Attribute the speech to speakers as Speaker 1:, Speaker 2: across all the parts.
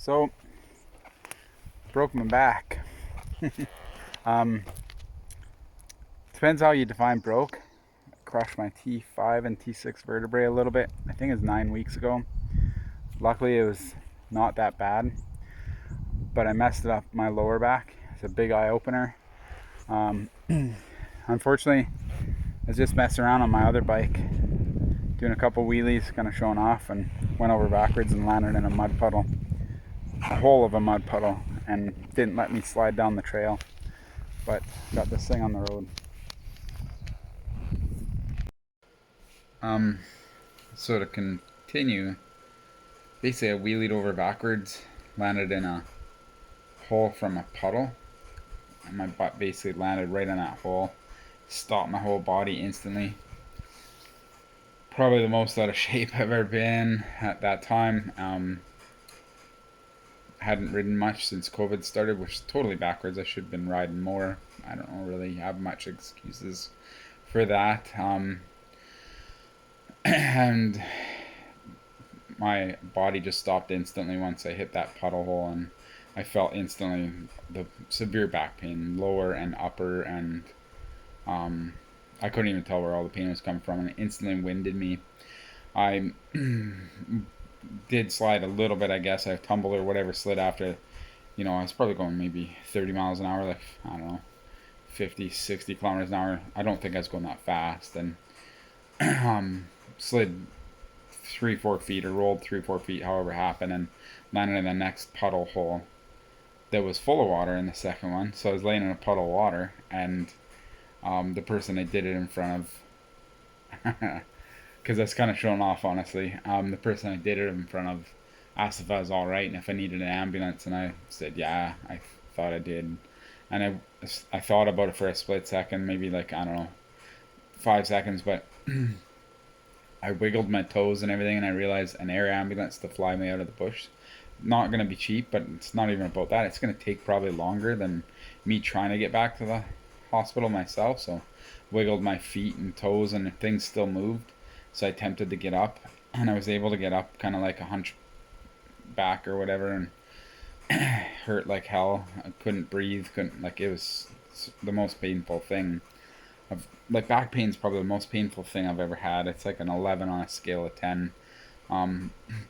Speaker 1: So, broke my back. um, Depends how you define broke. Crushed my T5 and T6 vertebrae a little bit. I think it was 9 weeks ago. Luckily, it was not that bad, but I messed up my lower back. It's a big eye opener. Um, Unfortunately, I was just messing around on my other bike, doing a couple wheelies, kind of showing off, and went over backwards and landed in a mud puddle, a hole of a mud puddle, and didn't let me slide down the trail. But got this thing on the road. Um, so to continue, basically I wheelied over backwards, landed in a hole from a puddle, and my butt basically landed right in that hole. Stopped my whole body instantly. Probably the most out of shape I've ever been at that time. Hadn't ridden much since COVID started, which is totally backwards. I should have been riding more. I don't know, really have much excuses for that. And my body just stopped instantly once I hit that puddle hole, and I felt instantly the severe back pain, lower and upper, and um, I couldn't even tell where all the pain was coming from, and it instantly winded me. I did slide a little bit, I guess. I tumbled or whatever, slid after, I was probably going maybe 30 miles an hour, like, I don't know, 50, 60 kilometers an hour. I don't think I was going that fast, and slid 3-4 feet, or rolled 3-4 feet, however it happened, and landed in the next puddle hole that was full of water in the second one. So I was laying in a puddle of water, and the person I did it in front of, because that's kind of showing off, honestly. The person I did it in front of asked if I was all right and if I needed an ambulance, and I said, yeah, I thought I did. And I thought about it for a split second, maybe like, I don't know, 5 seconds, but I wiggled my toes and everything, and I realized an air ambulance to fly me out of the bush, not going to be cheap, but it's not even about that. It's going to take probably longer than me trying to get back to the hospital myself. So wiggled my feet and toes, and things still moved. So I attempted to get up, and I was able to get up kind of like a hunchback or whatever, and hurt like hell. I couldn't breathe, like, it was the most painful thing. Like, back pain is probably the most painful thing I've ever had. It's like an 11 on a scale of 10.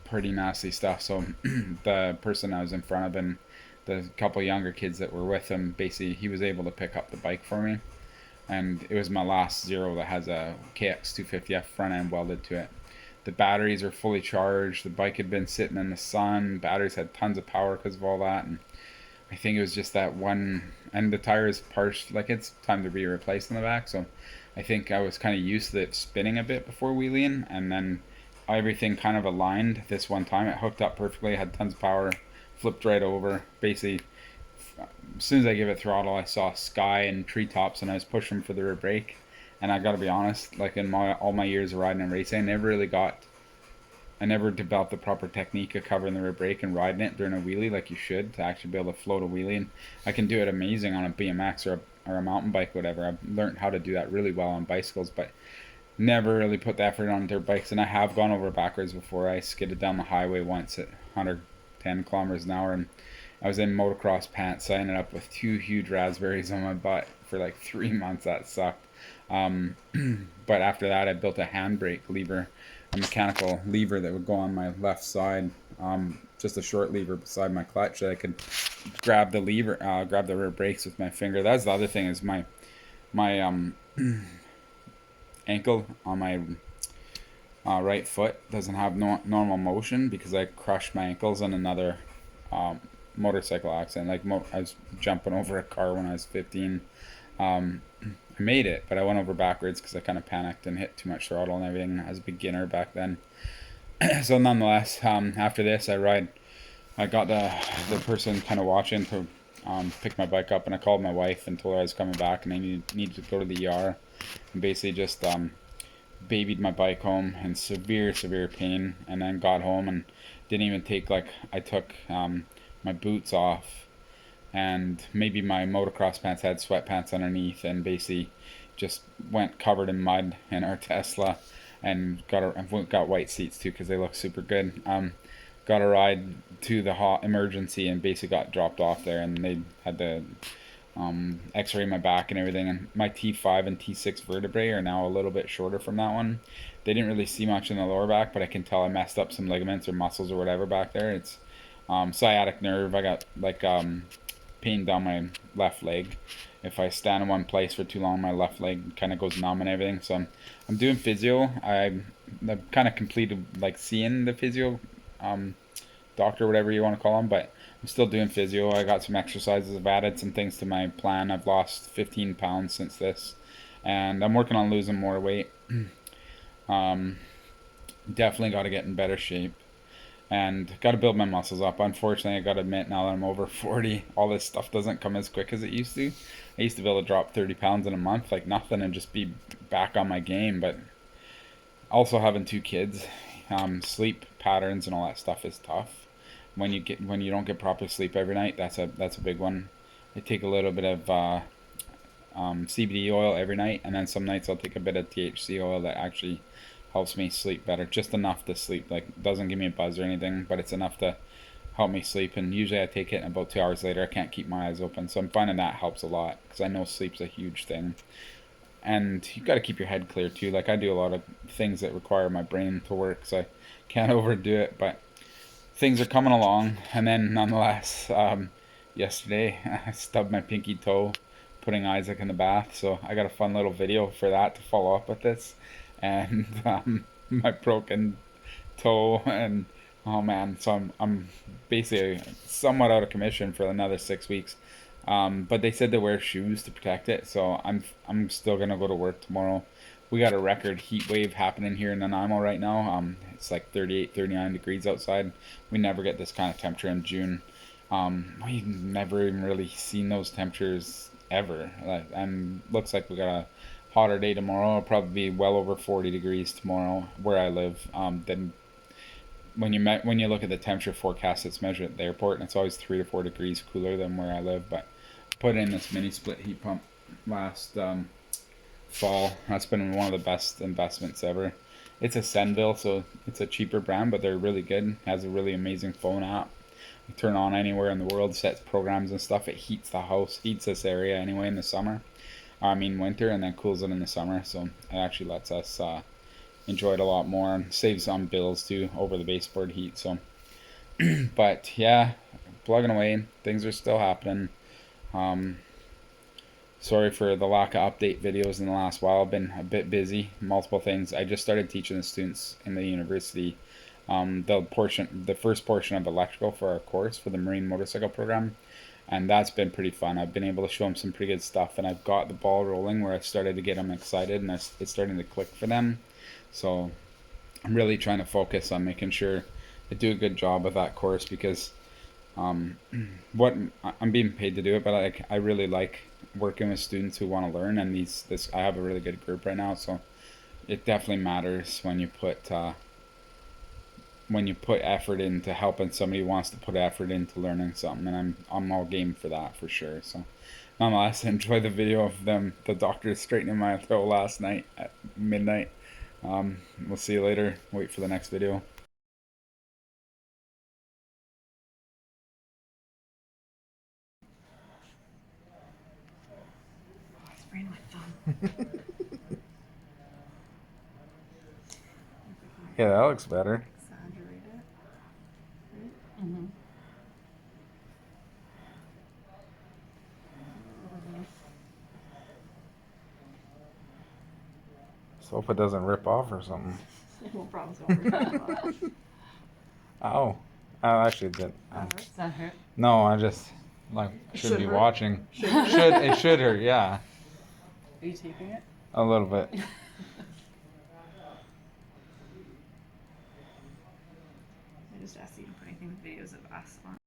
Speaker 1: Pretty nasty stuff. So the person I was in front of, and the couple younger kids that were with him, basically he was able to pick up the bike for me, and it was my last Zero that has a KX250F front end welded to it. The batteries are fully charged. The bike had been sitting in the sun. Batteries had tons of power because of all that, and I think it was just that one. And the tire is parched, like, it's time to be replaced in the back. So I think I was kind of used to it spinning a bit before wheeling, and then everything kind of aligned this one time. It hooked up perfectly, had tons of power, flipped right over. Basically, as soon as I gave it throttle, I saw sky and treetops, and I was pushing for the rear brake. And I gotta be honest, like, in all my years of riding and racing, I never developed the proper technique of covering the rear brake and riding it during a wheelie like you should, to actually be able to float a wheelie. And I can do it amazing on a BMX or a mountain bike, whatever. I've learned how to do that really well on bicycles, but never really put the effort on dirt bikes. And I have gone over backwards before. I skidded down the highway once at 110 kilometers an hour, and I was in motocross pants, so I ended up with 2 huge raspberries on my butt for like 3 months. That sucked. Um, but after that, I built a handbrake lever, a mechanical lever that would go on my left side, just a short lever beside my clutch that I could grab the lever, grab the rear brakes with my finger. That's the other thing, is my ankle on my right foot doesn't have normal motion, because I crushed my ankles in another um, motorcycle accident. Like, I was jumping over a car when I was 15. I made it, but I went over backwards because I kind of panicked and hit too much throttle and everything. I was a beginner back then. So nonetheless, after this, I got the person kind of watching to pick my bike up, and I called my wife and told her I was coming back and I needed to go to the ER, and basically just babied my bike home in severe pain, and then got home and didn't even take, like, I took my boots off, and maybe my motocross pants had sweatpants underneath, and basically just went covered in mud in our Tesla, and got white seats too because they look super good. got a ride to the emergency and basically got dropped off there, and they had to x-ray my back and everything, and my T5 and T6 vertebrae are now a little bit shorter from that one. They didn't really see much in the lower back, but I can tell I messed up some ligaments or muscles or whatever back there. It's sciatic nerve. I got like pain down my left leg. If I stand in one place for too long, my left leg kind of goes numb and everything. So I'm doing physio. I've kind of completed like seeing the physio doctor, whatever you want to call him, but I'm still doing physio. I got some exercises. I've added some things to my plan. I've lost 15 pounds since this, and I'm working on losing more weight. Definitely got to get in better shape and got to build my muscles up. Unfortunately, I got to admit, now that I'm over 40, all this stuff doesn't come as quick as it used to. I used to be able to drop 30 pounds in a month like nothing and just be back on my game. But also having two kids, sleep patterns and all that stuff is tough. When you don't get proper sleep every night, that's a big one. I take a little bit of CBD oil every night, and then some nights I'll take a bit of THC oil that actually helps me sleep better. Just enough to sleep, like doesn't give me a buzz or anything, but it's enough to help me sleep. And usually I take it, and about 2 hours later I can't keep my eyes open. So I'm finding that helps a lot because I know sleep's a huge thing. And you got to keep your head clear too. Like I do a lot of things that require my brain to work, so I can't overdo it. But things are coming along. And then nonetheless, yesterday I stubbed my pinky toe putting Isaac in the bath, so I got a fun little video for that to follow up with this. And my broken toe, and oh man, so I'm basically somewhat out of commission for another 6 weeks. But they said to wear shoes to protect it, so I'm still gonna go to work tomorrow. We got a record heat wave happening here in Nanaimo right now. It's like 38, 39 degrees outside. We never get this kind of temperature in June. We've never even really seen those temperatures ever. And looks like we got a hotter day tomorrow. It'll probably be well over 40 degrees tomorrow where I live. Then when you look at the temperature forecast, it's measured at the airport, and it's always 3 to 4 degrees cooler than where I live. But I put in this mini split heat pump last fall. That's been one of the best investments ever. It's a Senville, so it's a cheaper brand, but they're really good. It has a really amazing phone app. You turn on anywhere in the world, sets programs and stuff. It heats the house, heats this area anyway in the summer. I mean winter, and then cools it in the summer. So it actually lets us enjoy it a lot more and saves on bills too over the baseboard heat. So, but yeah, plugging away. Things are still happening. Sorry for the lack of update videos in the last while. I've been a bit busy, multiple things. I just started teaching the students in the university the first portion of electrical for our course for the marine motorcycle program, and that's been pretty fun. I've been able to show them some pretty good stuff, and I've got the ball rolling where I started to get them excited, and it's starting to click for them. So I'm really trying to focus on making sure I do a good job of that course because what I'm being paid to do it, but I really like working with students who want to learn, and this I have a really good group right now, so it definitely matters when you put effort into helping somebody who wants to put effort into learning something, and I'm all game for that for sure. So nonetheless, enjoy the video of the doctor straightening my toe last night at midnight. We'll see you later. Wait for the next video.
Speaker 2: Spraying my thumb.
Speaker 1: Yeah, that looks better.
Speaker 2: Exaggerate it. Right? Mm-hmm.
Speaker 1: Just hope it doesn't rip off or something.
Speaker 2: No problems over.
Speaker 1: Ow. I actually did.
Speaker 2: Does that hurt?
Speaker 1: No, I just should be
Speaker 2: hurt.
Speaker 1: watching.
Speaker 2: Should
Speaker 1: It should hurt, yeah.
Speaker 2: Are you taping it?
Speaker 1: A little bit.
Speaker 2: I just asked you to put anything with videos of us on.